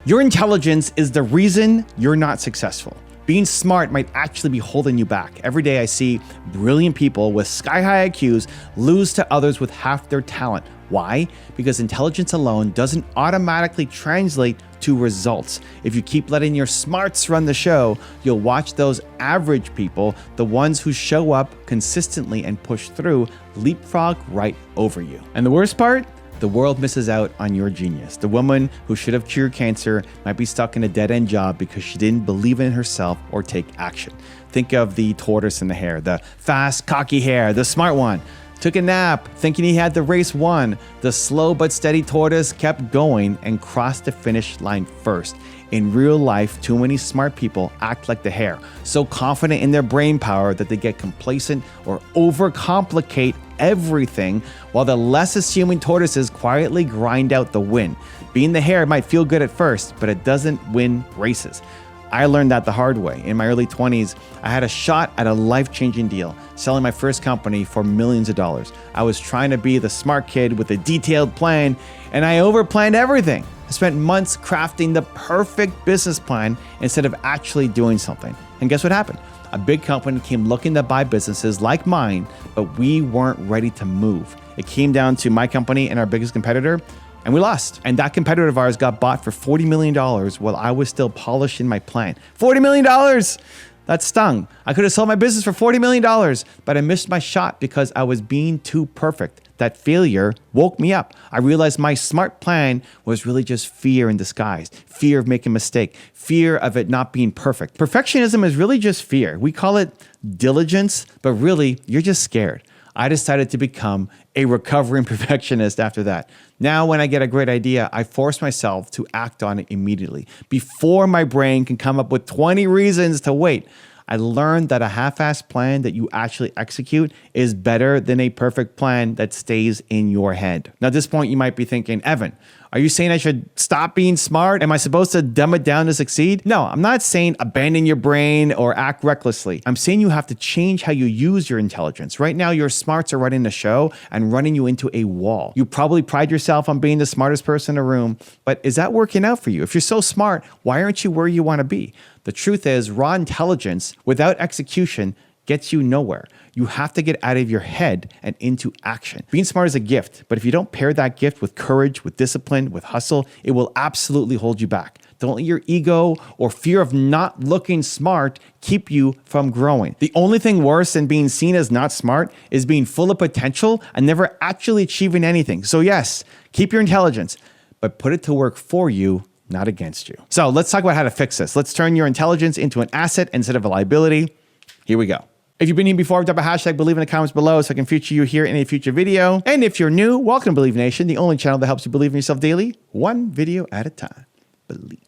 Your intelligence is the reason you're not successful. Being smart might actually be holding you back. Every day I see brilliant people with sky-high IQs lose to others with half their talent. Why? Because intelligence alone doesn't automatically translate to results. If you keep letting your smarts run the show, you'll watch those average people, the ones who show up consistently and push through, leapfrog right over you. And the worst part? The world misses out on your genius. The woman who should have cured cancer might be stuck in a dead-end job because she didn't believe in herself or take action. Think of the tortoise and the hare, the fast, cocky hare, the smart one. Took a nap, thinking he had the race won. The slow but steady tortoise kept going and crossed the finish line first. In real life, too many smart people act like the hare, so confident in their brain power that they get complacent or overcomplicate everything, while the less assuming tortoises quietly grind out the win. Being the hare might feel good at first, but it doesn't win races. I learned that the hard way. In my early 20s, I had a shot at a life-changing deal, selling my first company for millions of dollars. I was trying to be the smart kid with a detailed plan, and I overplanned everything. I spent months crafting the perfect business plan instead of actually doing something. And guess what happened? A big company came looking to buy businesses like mine, but we weren't ready to move. It came down to my company and our biggest competitor, and we lost. And that competitor of ours got bought for $40 million while I was still polishing my plan. $40 million! That stung. I could have sold my business for $40 million, but I missed my shot because I was being too perfect. That failure woke me up. I realized my smart plan was really just fear in disguise. Fear of making a mistake. Fear of it not being perfect. Perfectionism is really just fear. We call it diligence, but really, you're just scared. I decided to become a recovering perfectionist after that. Now, when I get a great idea, I force myself to act on it immediately before my brain can come up with 20 reasons to wait. I learned that a half-assed plan that you actually execute is better than a perfect plan that stays in your head. Now, at this point, you might be thinking, Evan, are you saying I should stop being smart? Am I supposed to dumb it down to succeed? No, I'm not saying abandon your brain or act recklessly. I'm saying you have to change how you use your intelligence. Right now, your smarts are running the show and running you into a wall. You probably pride yourself on being the smartest person in the room, but is that working out for you? If you're so smart, why aren't you where you want to be? The truth is, raw intelligence without execution gets you nowhere. You have to get out of your head and into action. Being smart is a gift, but if you don't pair that gift with courage, with discipline, with hustle, it will absolutely hold you back. Don't let your ego or fear of not looking smart keep you from growing. The only thing worse than being seen as not smart is being full of potential and never actually achieving anything. So yes, keep your intelligence, but put it to work for you, not against you. So let's talk about how to fix this. Let's turn your intelligence into an asset instead of a liability. Here we go. If you've been here before, drop a hashtag Believe in the comments below so I can feature you here in a future video. And if you're new, welcome to Believe Nation, the only channel that helps you believe in yourself daily, one video at a time. Believe.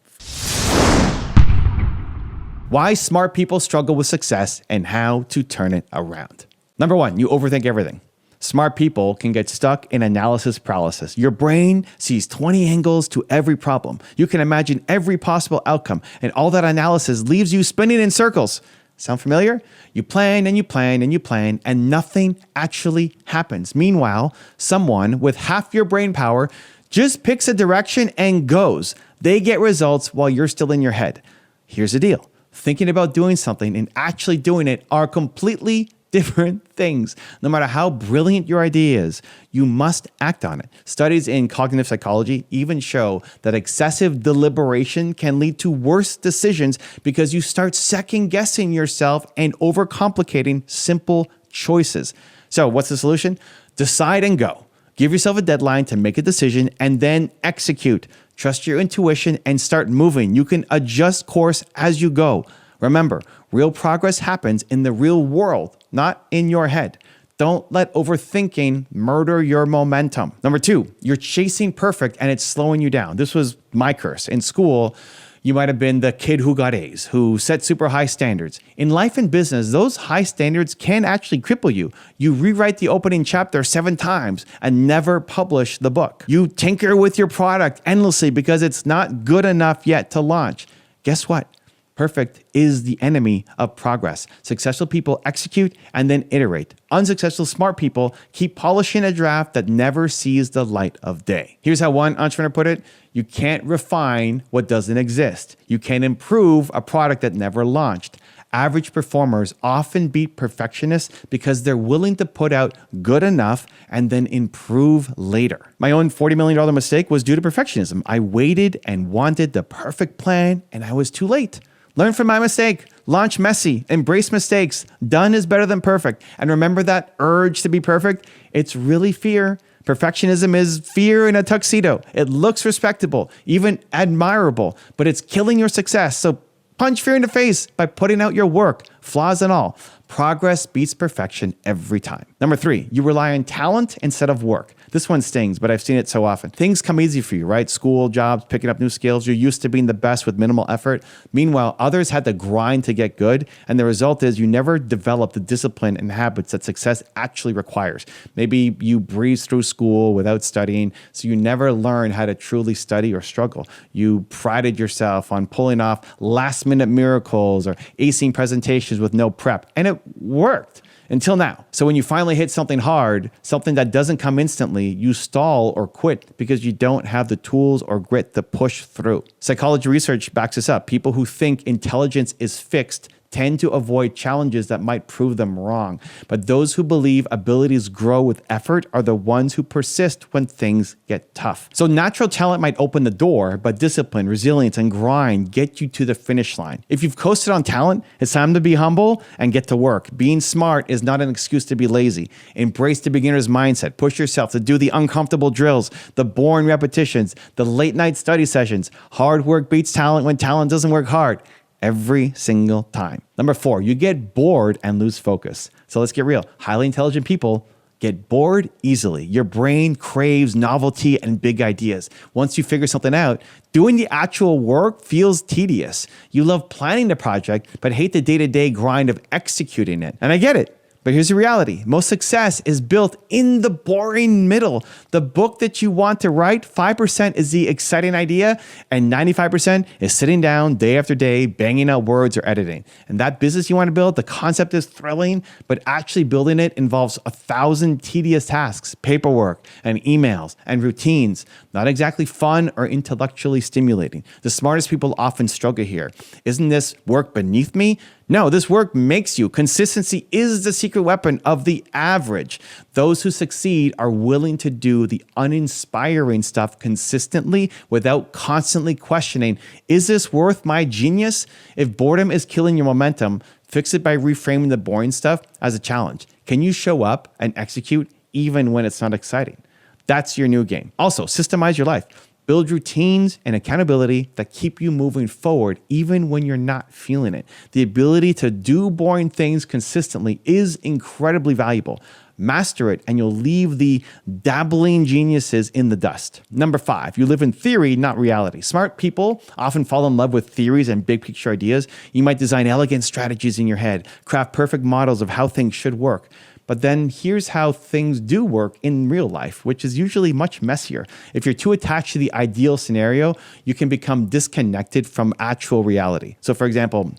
Why smart people struggle with success and how to turn it around. Number one, you overthink everything. Smart people can get stuck in analysis paralysis. Your brain sees 20 angles to every problem. You can imagine every possible outcome, and all that analysis leaves you spinning in circles. Sound familiar? You plan and you plan and you plan, and nothing actually happens. Meanwhile, someone with half your brain power just picks a direction and goes. They get results while you're still in your head. Here's the deal. Thinking about doing something and actually doing it are completely different things. No matter how brilliant your idea is, you must act on it. Studies in cognitive psychology even show that excessive deliberation can lead to worse decisions because you start second guessing yourself and overcomplicating simple choices. So what's the solution? Decide and go. Give yourself a deadline to make a decision and then execute. Trust your intuition and start moving. You can adjust course as you go. Remember, real progress happens in the real world, not in your head. Don't let overthinking murder your momentum. Number two, you're chasing perfect and it's slowing you down. This was my curse. In school, you might have been the kid who got A's, who set super high standards. In life and business, those high standards can actually cripple you. You rewrite the opening chapter 7 times and never publish the book. You tinker with your product endlessly because it's not good enough yet to launch. Guess what? Perfect is the enemy of progress. Successful people execute and then iterate. Unsuccessful smart people keep polishing a draft that never sees the light of day. Here's how one entrepreneur put it: you can't refine what doesn't exist. You can't improve a product that never launched. Average performers often beat perfectionists because they're willing to put out good enough and then improve later. My own $40 million mistake was due to perfectionism. I waited and wanted the perfect plan, and I was too late. Learn from my mistake. Launch messy. Embrace mistakes. Done is better than perfect. And remember that urge to be perfect? It's really fear. Perfectionism is fear in a tuxedo. It looks respectable, even admirable, but it's killing your success. So punch fear in the face by putting out your work, flaws and all. Progress beats perfection every time. Number 3, you rely on talent instead of work. This one stings, but I've seen it so often. Things come easy for you, right? School, jobs, picking up new skills. You're used to being the best with minimal effort. Meanwhile, others had to grind to get good. And the result is you never develop the discipline and habits that success actually requires. Maybe you breeze through school without studying, so you never learn how to truly study or struggle. You prided yourself on pulling off last minute miracles or acing presentations with no prep. And it worked. Until now. So when you finally hit something hard, something that doesn't come instantly, you stall or quit because you don't have the tools or grit to push through. Psychology research backs this up. People who think intelligence is fixed tend to avoid challenges that might prove them wrong. But those who believe abilities grow with effort are the ones who persist when things get tough. So natural talent might open the door, but discipline, resilience, and grind get you to the finish line. If you've coasted on talent, it's time to be humble and get to work. Being smart is not an excuse to be lazy. Embrace the beginner's mindset. Push yourself to do the uncomfortable drills, the boring repetitions, the late night study sessions. Hard work beats talent when talent doesn't work hard. Every single time. Number 4, you get bored and lose focus. So let's get real. Highly intelligent people get bored easily. Your brain craves novelty and big ideas. Once you figure something out, doing the actual work feels tedious. You love planning the project, but hate the day-to-day grind of executing it. And I get it. But here's the reality. Most success is built in the boring middle. The book that you want to write, 5% is the exciting idea, and 95% is sitting down day after day, banging out words or editing. And that business you want to build, the concept is thrilling, but actually building it involves 1,000 tedious tasks, paperwork, and emails, and routines. Not exactly fun or intellectually stimulating. The smartest people often struggle here. Isn't this work beneath me? No, this work makes you. Consistency is the secret weapon of the average. Those who succeed are willing to do the uninspiring stuff consistently without constantly questioning, is this worth my genius? If boredom is killing your momentum, fix it by reframing the boring stuff as a challenge. Can you show up and execute even when it's not exciting? That's your new game. Also, systemize your life. Build routines and accountability that keep you moving forward even when you're not feeling it. The ability to do boring things consistently is incredibly valuable. Master it and you'll leave the dabbling geniuses in the dust. Number 5, you live in theory, not reality. Smart people often fall in love with theories and big picture ideas. You might design elegant strategies in your head, craft perfect models of how things should work. But then here's how things do work in real life, which is usually much messier. If you're too attached to the ideal scenario, you can become disconnected from actual reality. So for example,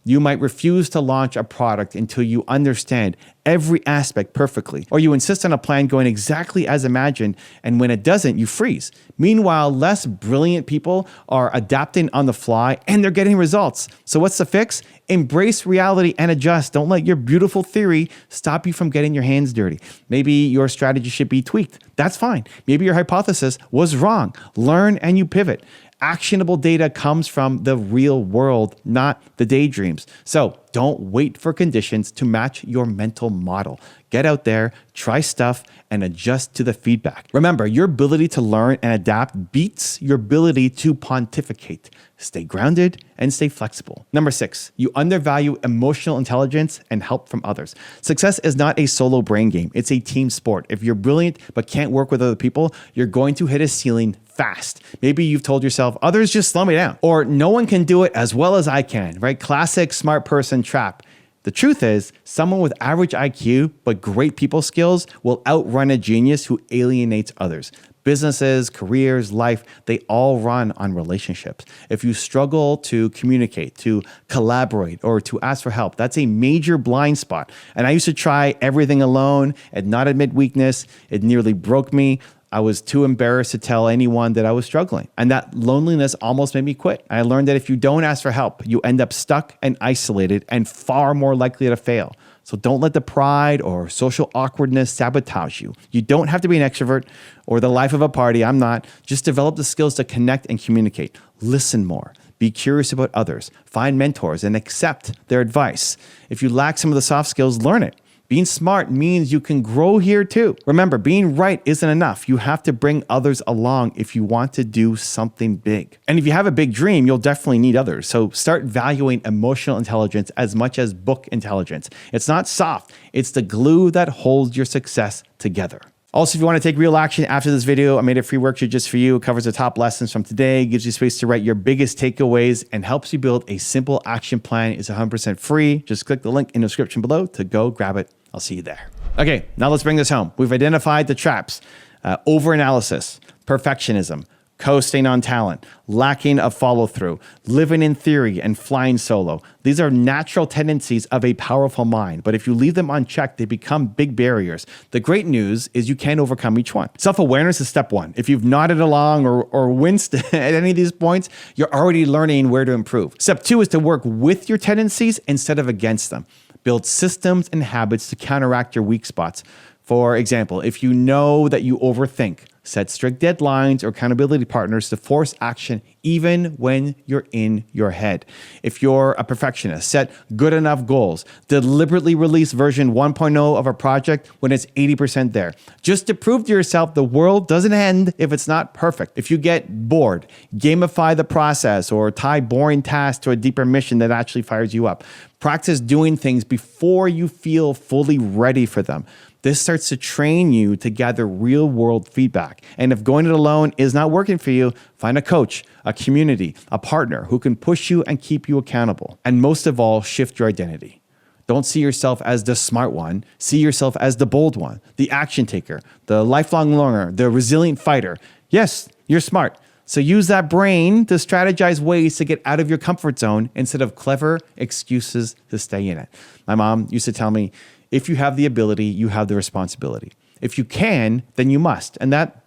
you might refuse to launch a product until you understand every aspect perfectly, or you insist on a plan going exactly as imagined, and when it doesn't, you freeze. Meanwhile, less brilliant people are adapting on the fly and they're getting results. So what's the fix? Embrace reality and adjust. Don't let your beautiful theory stop you from getting your hands dirty. Maybe your strategy should be tweaked. That's fine. Maybe your hypothesis was wrong. Learn and you pivot. Actionable data comes from the real world, not the daydreams. So don't wait for conditions to match your mental model. Get out there, try stuff, and adjust to the feedback. Remember, your ability to learn and adapt beats your ability to pontificate. Stay grounded and stay flexible. Number 6, you undervalue emotional intelligence and help from others. Success is not a solo brain game. It's a team sport. If you're brilliant but can't work with other people, you're going to hit a ceiling fast. Maybe you've told yourself, others just slow me down, or no one can do it as well as I can, right? Classic smart person trap. The truth is, someone with average IQ but great people skills will outrun a genius who alienates others. Businesses, careers, life, they all run on relationships. If you struggle to communicate, to collaborate, or to ask for help, that's a major blind spot. And I used to try everything alone and not admit weakness. It nearly broke me. I was too embarrassed to tell anyone that I was struggling. And that loneliness almost made me quit. I learned that if you don't ask for help, you end up stuck and isolated and far more likely to fail. So don't let the pride or social awkwardness sabotage you. You don't have to be an extrovert or the life of a party. I'm not. Just develop the skills to connect and communicate. Listen more. Be curious about others. Find mentors and accept their advice. If you lack some of the soft skills, learn it. Being smart means you can grow here too. Remember, being right isn't enough. You have to bring others along if you want to do something big. And if you have a big dream, you'll definitely need others. So start valuing emotional intelligence as much as book intelligence. It's not soft. It's the glue that holds your success together. Also, if you want to take real action after this video, I made a free worksheet just for you. It covers the top lessons from today, gives you space to write your biggest takeaways, and helps you build a simple action plan. It's 100% free. Just click the link in the description below to go grab it. I'll see you there. Okay, now let's bring this home. We've identified the traps: overanalysis, perfectionism, coasting on talent, lacking of follow-through, living in theory, and flying solo. These are natural tendencies of a powerful mind, but if you leave them unchecked, they become big barriers. The great news is you can overcome each one. Self-awareness is step one. If you've nodded along or winced at any of these points, you're already learning where to improve. Step two is to work with your tendencies instead of against them. Build systems and habits to counteract your weak spots. For example, if you know that you overthink, set strict deadlines or accountability partners to force action even when you're in your head. If you're a perfectionist, set good enough goals. Deliberately release version 1.0 of a project when it's 80% there. Just to prove to yourself the world doesn't end if it's not perfect. If you get bored, gamify the process or tie boring tasks to a deeper mission that actually fires you up. Practice doing things before you feel fully ready for them. This starts to train you to gather real-world feedback. And if going it alone is not working for you, find a coach, a community, a partner who can push you and keep you accountable. And most of all, shift your identity. Don't see yourself as the smart one. See yourself as the bold one, the action taker, the lifelong learner, the resilient fighter. Yes, you're smart. So use that brain to strategize ways to get out of your comfort zone instead of clever excuses to stay in it. My mom used to tell me, if you have the ability, you have the responsibility. If you can, then you must. And that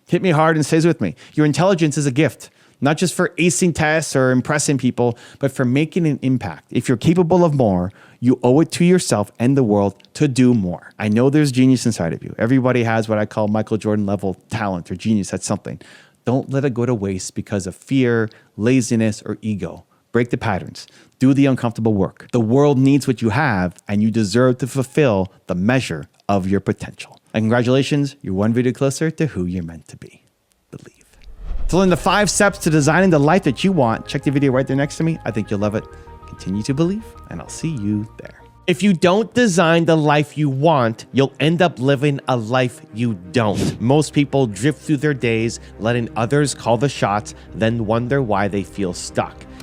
hit me hard and stays with me. Your intelligence is a gift, not just for acing tests or impressing people, but for making an impact. If you're capable of more, you owe it to yourself and the world to do more. I know there's genius inside of you. Everybody has what I call Michael Jordan level talent or genius at something. Don't let it go to waste because of fear, laziness, or ego. Break the patterns. Do the uncomfortable work. The world needs what you have, and you deserve to fulfill the measure of your potential. And congratulations, you're one video closer to who you're meant to be. Believe. To learn the 5 steps to designing the life that you want, check the video right there next to me. I think you'll love it. Continue to believe, and I'll see you there. If you don't design the life you want, you'll end up living a life you don't. Most people drift through their days, letting others call the shots, then wonder why they feel stuck.